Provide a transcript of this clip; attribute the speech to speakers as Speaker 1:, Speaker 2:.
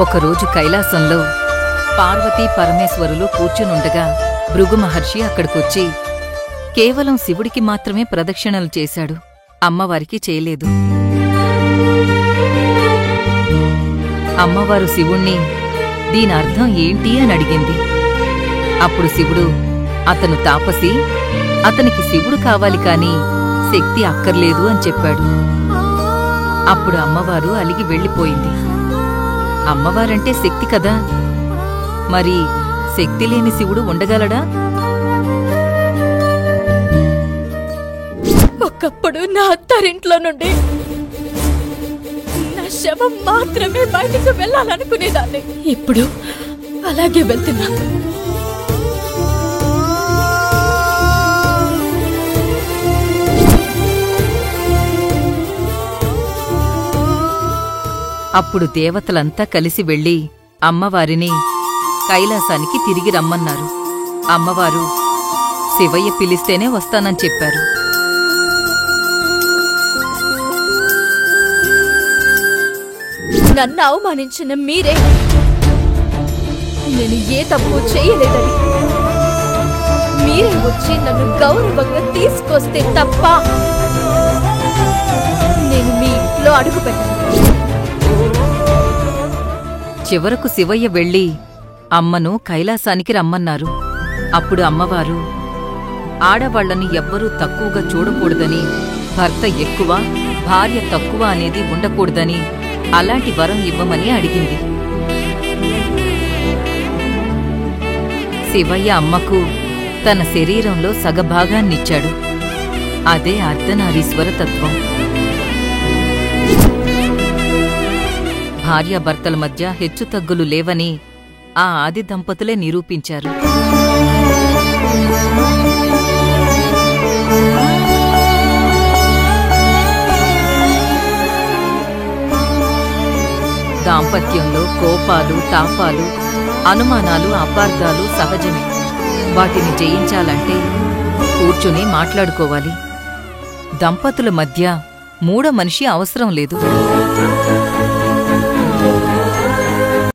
Speaker 1: ఒకరోజు కైలాసంలో పార్వతీ పరమేశ్వరులు కూర్చునుండగా భృగు మహర్షి అక్కడికొచ్చి కేవలం శివుడికి మాత్రమే ప్రదక్షిణలు చేశాడు, అమ్మవారికి చేయలేదు. అమ్మవారు శివుణ్ణి దీనర్థం ఏంటి అని అడిగింది. అప్పుడు శివుడు, అతను తాపసి, అతనికి శివుడు కావాలి కాని శక్తి అక్కర్లేదు అని చెప్పాడు. అప్పుడు అమ్మవారు అలిగి వెళ్ళిపోయింది. అమ్మవారంటే శక్తి కదా, మరి శక్తి లేని శివుడు ఉండగలడా?
Speaker 2: ఒకప్పుడు నా అత్తారింట్లో నుండి నా శవం మాత్రమే బయటకు వెళ్ళాలనుకునేదాన్ని. ఇప్పుడు అలాగే వెళ్తున్నా.
Speaker 1: అప్పుడు దేవతలంతా కలిసి వెళ్లి అమ్మవారిని కైలాసానికి తిరిగి రమ్మన్నారు. అమ్మవారు శివయ్య పిలిస్తేనే వస్తానని చెప్పారు.
Speaker 2: నన్ను అవమానించిన మీరే నేను ఏ తప్పు చేయలేదని మీరే వచ్చి నన్ను గౌరవంగా తీసుకొస్తే తప్ప నేను మీ ఇంట్లో అడుగుపెట్టాను.
Speaker 1: చివరకు శివయ్య వెళ్లి అమ్మను కైలాసానికి రమ్మన్నారు. అప్పుడు అమ్మవారు ఆడవాళ్లని ఎవ్వరూ తక్కువగా చూడకూడదని, భర్త ఎక్కువ భార్య తక్కువ అనేది ఉండకూడదని అలాంటి వరం ఇవ్వమని అడిగింది. శివయ్య అమ్మకు తన శరీరంలో సగభాగాన్నిచ్చాడు. అదే అర్ధనారీశ్వర తత్వం. భార్యాభర్తల మధ్య హెచ్చుతగ్గులు లేవని ఆ ఆది దంపతులే నిరూపించారు. దాంపత్యంలో కోపాలు, తాపాలు, అనుమానాలు, అపార్థాలు సహజమే. వాటిని జయించాలంటే కూర్చుని మాట్లాడుకోవాలి. దంపతుల మధ్య మూడో మనిషి అవసరం లేదు.